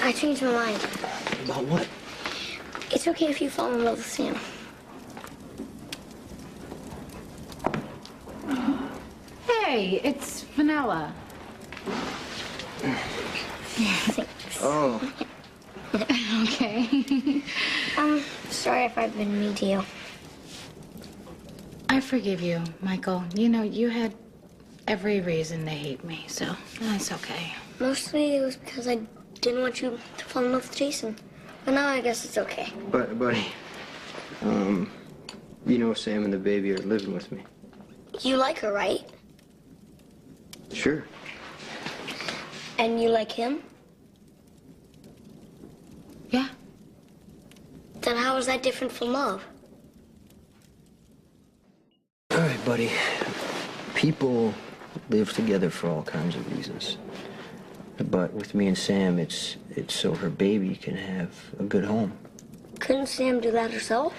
I changed my mind. About what? It's okay if you fall in love with Sam. Hey, it's Vanilla. Thanks. Oh. Okay. Sorry if I've been mean to you. I forgive you, Michael. You know, you had every reason to hate me, so that's okay. Mostly it was because I didn't want you to fall in love with Jason. But now I guess it's okay. But, buddy, you know Sam and the baby are living with me. You like her, right? Sure. And you like him? Yeah. Then how is that different from love? All right, buddy. People live together for all kinds of reasons. But with me and Sam, it's so her baby can have a good home. Couldn't Sam do that herself?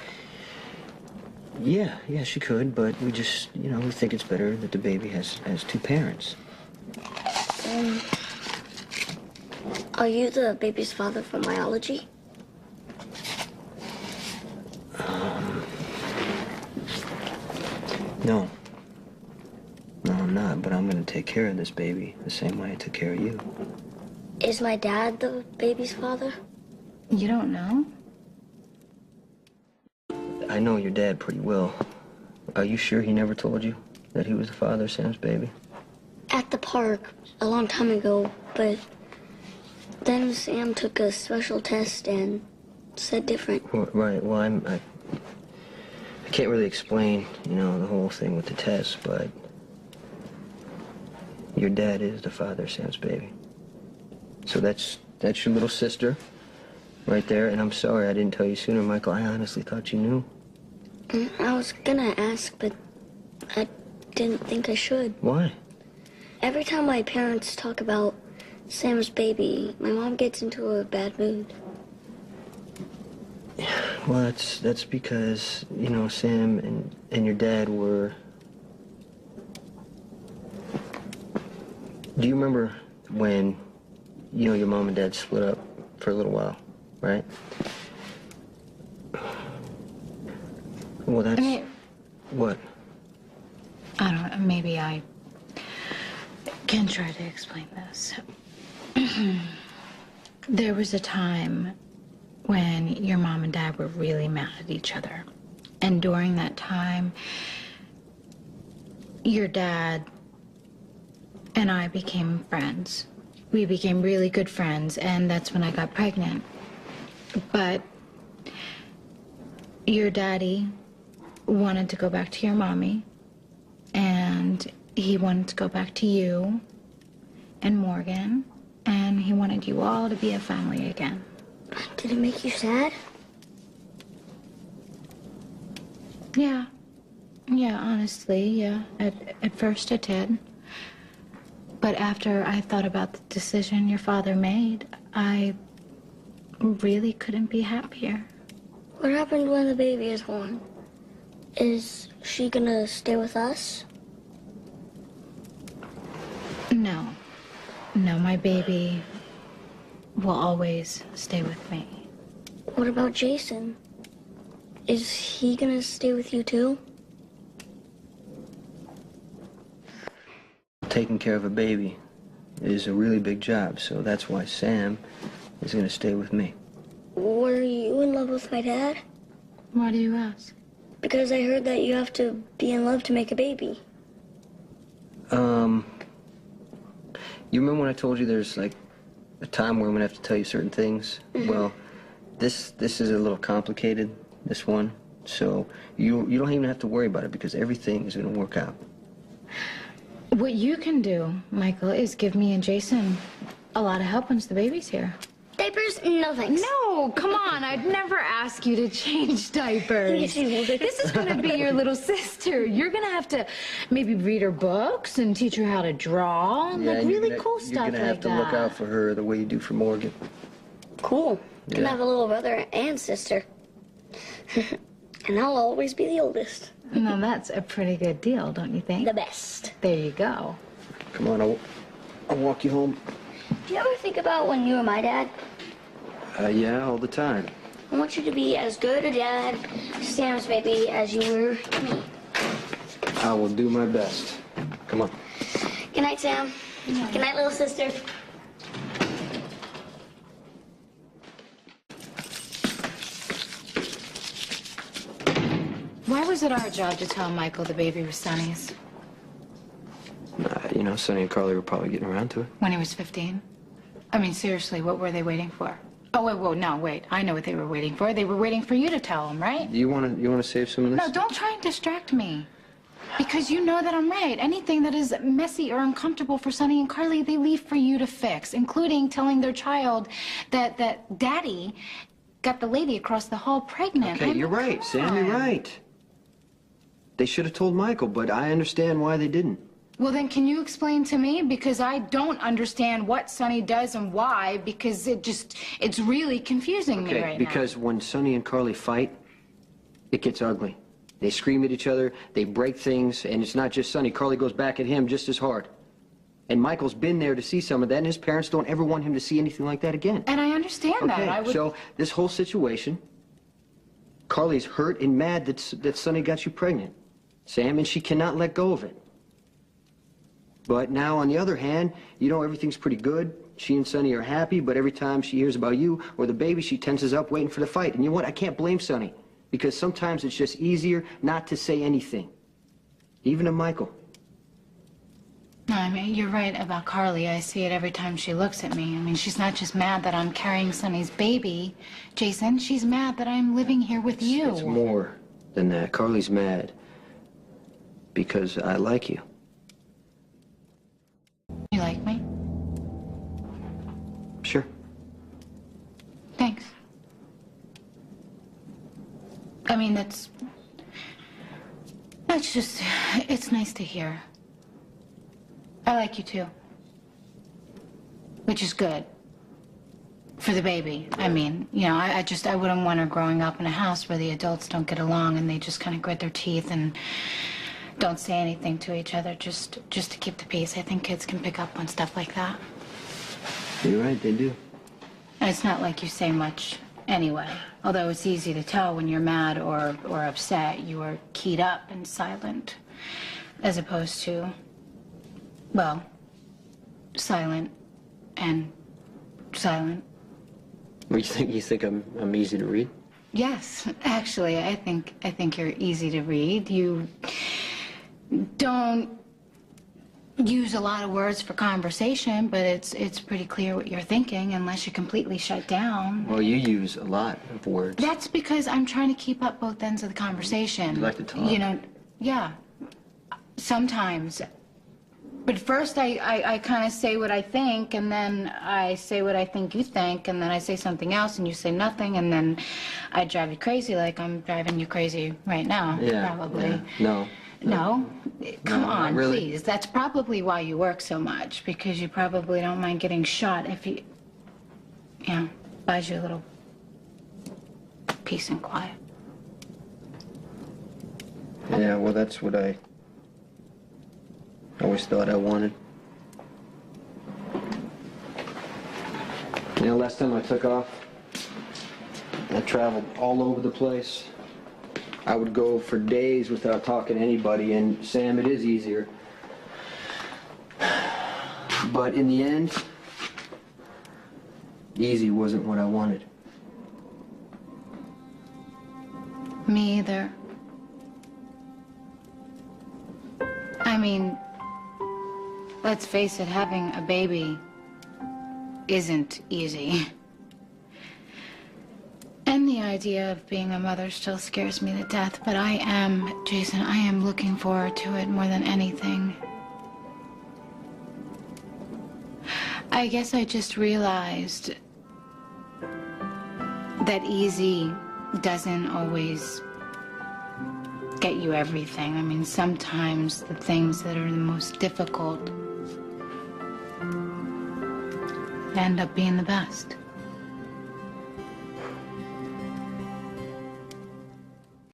Yeah, she could, but we just, we think it's better that the baby has two parents. Are you the baby's father from biology? No. No, I'm not, but I'm gonna take care of this baby the same way I took care of you. Is my dad the baby's father? You don't know? I know your dad pretty well. Are you sure he never told you that he was the father of Sam's baby? At the park a long time ago, but then Sam took a special test and said different. Well, right, well, I can't really explain, the whole thing with the test, but your dad is the father of Sam's baby. So that's your little sister right there, and I'm sorry I didn't tell you sooner, Michael. I honestly thought you knew. I was gonna ask, but I didn't think I should. Why? Every time my parents talk about Sam's baby, my mom gets into a bad mood. Well, that's because, Sam and your dad were... Do you remember when, your mom and dad split up for a little while, right? Well, that's... What? I don't know, maybe I can try to explain this. There was a time when your mom and dad were really mad at each other. And during that time, your dad and I became friends. We became really good friends, and that's when I got pregnant. But your daddy wanted to go back to your mommy, and he wanted to go back to you and Morgan, and he wanted you all to be a family again. Did it make you sad? Yeah, honestly, yeah. At first it did. But after I thought about the decision your father made, I really couldn't be happier. What happened when the baby is born? Is she gonna stay with us? No, my baby will always stay with me. What about Jason? Is he gonna stay with you too? Taking care of a baby is a really big job, so that's why Sam is going to stay with me. Were you in love with my dad? Why do you ask? Because I heard that you have to be in love to make a baby. You remember when I told you there's like a time where I'm going to have to tell you certain things? Mm-hmm. Well, this is a little complicated, this one. So you don't even have to worry about it because everything is going to work out. What you can do, Michael, is give me and Jason a lot of help once the baby's here. Diapers? No, thanks. No, come on. I'd never ask you to change diapers. Yes, you would. This is going to be your little sister. You're going to have to maybe read her books and teach her how to draw. Yeah, like really cool stuff like that. You're going to have to look out for her the way you do for Morgan. Cool. Yeah. Can have a little brother and sister. And I'll always be the oldest. Now, that's a pretty good deal, don't you think? The best. There you go. Come on, I'll walk you home. Do you ever think about when you were my dad? Yeah, all the time. I want you to be as good a dad, Sam's baby, as you were to me. I will do my best. Come on. Good night, Sam. Good night, little sister. Why was it our job to tell Michael the baby was Sonny's You know, Sonny and Carly were probably getting around to it. when he was 15? I mean, seriously, what were they waiting for? Oh, wait, whoa, no, wait. I know what they were waiting for. They were waiting for you to tell them, right? You wanna save some of this? No, don't try and distract me. Because you know that I'm right. Anything that is messy or uncomfortable for Sonny and Carly, they leave for you to fix, including telling their child that Daddy got the lady across the hall pregnant. Okay, you're right, Sam, you're right. They should have told Michael, but I understand why they didn't. Well, then can you explain to me? Because I don't understand what Sonny does and why, because it's really confusing me right now. Because when Sonny and Carly fight, it gets ugly. They scream at each other, they break things, and it's not just Sonny. Carly goes back at him just as hard. And Michael's been there to see some of that, and his parents don't ever want him to see anything like that again. And I understand that. I would... So this whole situation, Carly's hurt and mad that Sonny got you pregnant, Sam, and she cannot let go of it. But now, on the other hand, you know, everything's pretty good. She and Sonny are happy, but every time she hears about you or the baby, she tenses up waiting for the fight. And you know what? I can't blame Sonny, because sometimes it's just easier not to say anything, even to Michael. No, I mean, you're right about Carly. I see it every time she looks at me. I mean, she's not just mad that I'm carrying Sonny's baby, Jason. She's mad that I'm living here with you. It's more than that. Carly's mad because I like you. You like me? Sure. Thanks. I mean, that's just, it's nice to hear. I like you too. Which is good. For the baby. I mean, you know, I wouldn't want her growing up in a house where the adults don't get along and they just kind of grit their teeth and don't say anything to each other just to keep the peace. I think kids can pick up on stuff like that. You're right, they do. And it's not like you say much anyway. Although it's easy to tell when you're mad or upset. You are keyed up and silent. As opposed to, well, silent and silent. What, you think I'm easy to read? Yes, actually, I think you're easy to read. You don't use a lot of words for conversation, but it's pretty clear what you're thinking unless you're completely shut down. Well, you use a lot of words. That's because I'm trying to keep up both ends of the conversation. You like to talk? You know, yeah, sometimes. But first I kind of say what I think, and then I say what I think you think, and then I say something else, and you say nothing, and then I drive you crazy like I'm driving you crazy right now, probably. Yeah. No. No? Come No, on, really. please. That's probably why you work so much, because you probably don't mind getting shot if you... Yeah, buys you a little peace and quiet. Yeah, well, that's what I always thought I wanted. You know, last time I took off, I traveled all over the place. I would go for days without talking to anybody, and Sam, it is easier. But in the end, easy wasn't what I wanted. Me either. I mean, let's face it, having a baby isn't easy. And the idea of being a mother still scares me to death, but Jason, I am looking forward to it more than anything. I guess I just realized that easy doesn't always get you everything. I mean, sometimes the things that are the most difficult end up being the best.